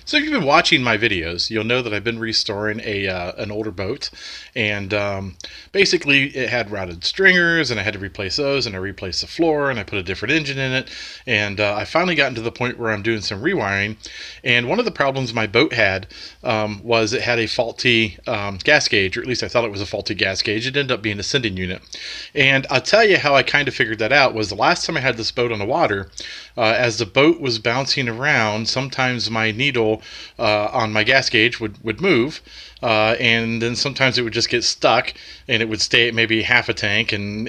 So if you've been watching my videos, you'll know that I've been restoring an older boat, and basically it had routed stringers, and I had to replace those, and I replaced the floor, and I put a different engine in it, and I finally gotten to the point where I'm doing some rewiring, and one of the problems my boat had was it had a faulty gas gauge, or at least I thought it was a faulty gas gauge. It ended up being a sending unit, and I'll tell you how I kind of figured that out was the last time I had this boat on the water, as the boat was bouncing around, sometimes my needle on my gas gauge would move, and then sometimes it would just get stuck, and it would stay at maybe half a tank, and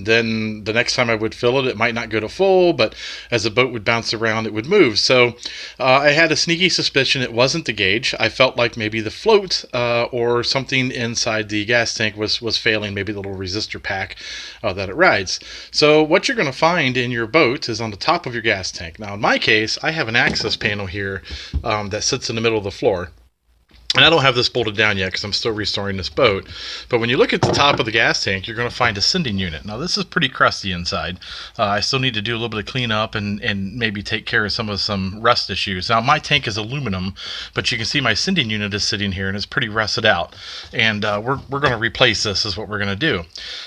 then the next time I would fill it, it might not go to full, but as the boat would bounce around, it would move. So I had a sneaky suspicion it wasn't the gauge. I felt like maybe the float or something inside the gas tank was failing, maybe the little resistor pack that it rides. So what you're going to find in your boat is on the top of your gas tank. Now in my case, I have an access panel here that sits in the middle of the floor. And I don't have this bolted down yet because I'm still restoring this boat. But when you look at the top of the gas tank, you're going to find a sending unit. Now this is pretty crusty inside. I still need to do a little bit of cleanup and maybe take care of some rust issues. Now my tank is aluminum, but you can see my sending unit is sitting here and it's pretty rusted out. And we're going to replace this is what we're going to do.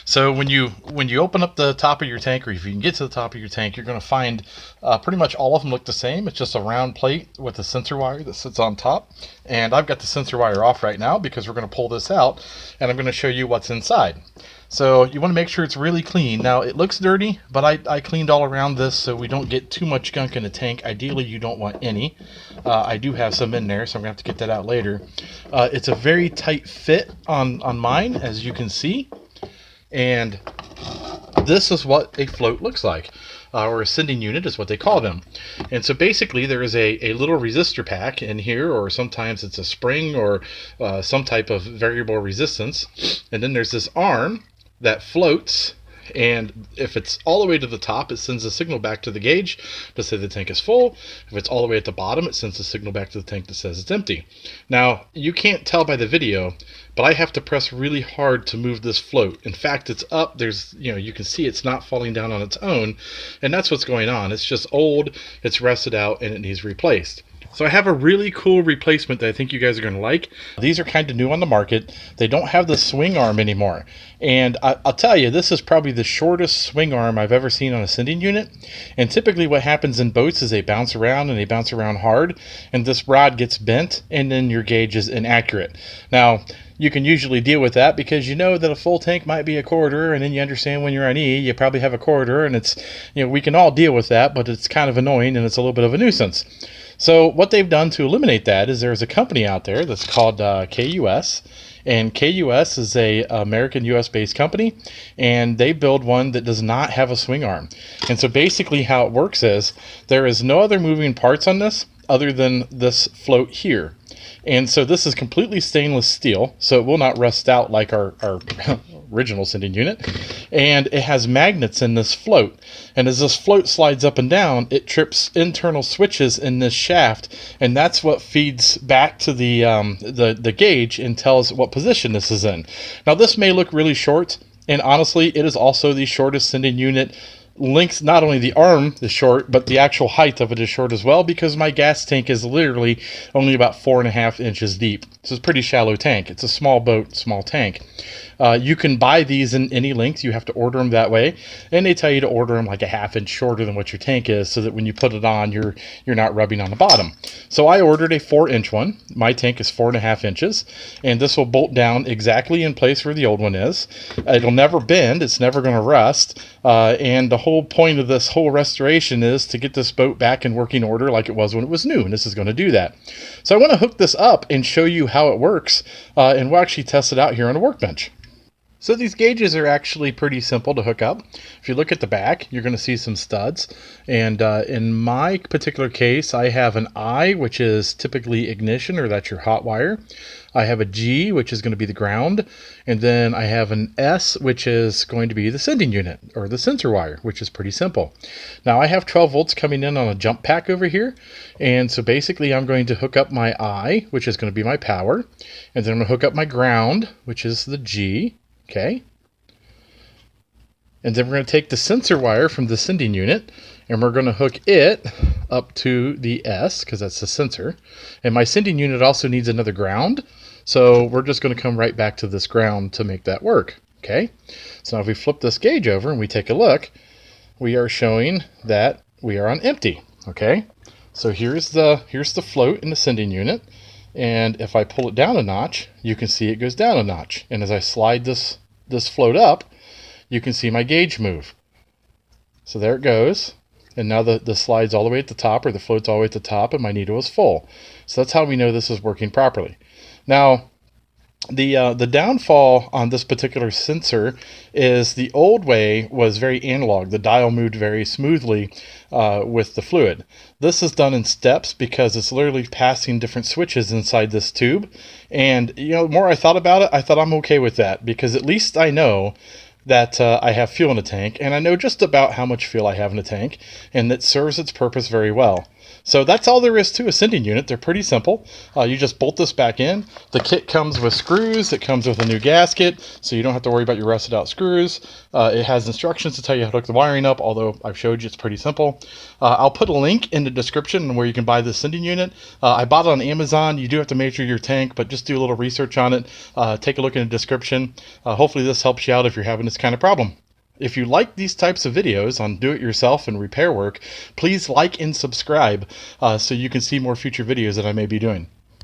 So when you open up the top of your tank, or if you can get to the top of your tank, you're going to find pretty much all of them look the same. It's just a round plate with a sensor wire that sits on top. And I've got the sensor wire off right now because we're going to pull this out and I'm going to show you what's inside. So you want to make sure it's really clean. Now it looks dirty, but I cleaned all around this so we don't get too much gunk in the tank. Ideally you don't want any. I do have some in there, so I'm going to have to get that out later. It's a very tight fit on mine, as you can see. And this is what a float looks like. Or a sending unit is what they call them. And so basically there is a little resistor pack in here, or sometimes it's a spring or some type of variable resistance. And then there's this arm that floats, and if it's all the way to the top, it sends a signal back to the gauge to say the tank is full. If it's all the way at the bottom, it sends a signal back to the tank that says it's empty. Now, you can't tell by the video, but I have to press really hard to move this float. In fact, it's up. There's, you can see it's not falling down on its own, and that's what's going on. It's just old, it's rusted out, and it needs replaced. So I have a really cool replacement that I think you guys are going to like. These are kind of new on the market. They don't have the swing arm anymore. And I'll tell you, this is probably the shortest swing arm I've ever seen on a sending unit. And typically what happens in boats is they bounce around, and they bounce around hard, and this rod gets bent, and then your gauge is inaccurate. Now, you can usually deal with that because you know that a full tank might be a corridor, and then you understand when you're on E, you probably have a corridor, and it's, we can all deal with that, but it's kind of annoying and it's a little bit of a nuisance. So what they've done to eliminate that is there's a company out there that's called KUS, and KUS is a American US based company, and they build one that does not have a swing arm. And so basically how it works is there is no other moving parts on this other than this float here. And so this is completely stainless steel, so it will not rust out like our original sending unit. And it has magnets in this float. And as this float slides up and down, it trips internal switches in this shaft, and that's what feeds back to the gauge and tells what position this is in. Now this may look really short, and honestly, it is also the shortest sending unit. Length, not only the arm is short, but the actual height of it is short as well, because my gas tank is literally only about 4.5 inches deep. So it's a pretty shallow tank. It's a small boat, small tank. You can buy these in any length. You have to order them that way, and they tell you to order them like a 1/2 inch shorter than what your tank is, so that when you put it on, you're not rubbing on the bottom. So I ordered a 4-inch one. My tank is 4.5 inches, and this will bolt down exactly in place where the old one is. It'll never bend. It's never going to rust. And the whole point of this whole restoration is to get this boat back in working order like it was when it was new, and this is going to do that. So I want to hook this up and show you how it works, and we'll actually test it out here on a workbench. So these gauges are actually pretty simple to hook up. If you look at the back, you're going to see some studs. And in my particular case, I have an I, which is typically ignition, or that's your hot wire. I have a G, which is going to be the ground. And then I have an S, which is going to be the sending unit, or the sensor wire, which is pretty simple. Now I have 12 volts coming in on a jump pack over here. And so basically I'm going to hook up my I, which is going to be my power. And then I'm going to hook up my ground, which is the G. Okay. And then we're going to take the sensor wire from the sending unit and we're going to hook it up to the S, because that's the sensor. And my sending unit also needs another ground. So we're just going to come right back to this ground to make that work. Okay. So now if we flip this gauge over and we take a look, we are showing that we are on empty. Okay. So here's the float in the sending unit. And if I pull it down a notch, you can see it goes down a notch. And as I slide this float up, you can see my gauge move. So there it goes. And now the slide's all the way at the top, or the float's all the way at the top, and my needle is full. So that's how we know this is working properly. Now, the downfall on this particular sensor is the old way was very analog. The dial moved very smoothly with the fluid. This is done in steps because it's literally passing different switches inside this tube. And the more I thought about it, I thought I'm okay with that, because at least I know that I have fuel in the tank, and I know just about how much fuel I have in the tank, and it serves its purpose very well. So that's all there is to a sending unit. They're pretty simple. You just bolt this back in. The kit comes with screws. It comes with a new gasket, so you don't have to worry about your rusted out screws. It has instructions to tell you how to hook the wiring up, although I've showed you it's pretty simple. I'll put a link in the description where you can buy this sending unit. I bought it on Amazon. You do have to measure your tank, but just do a little research on it. Take a look in the description. Hopefully this helps you out if you're having this kind of problem. If you like these types of videos on do-it-yourself and repair work, please like and subscribe so you can see more future videos that I may be doing.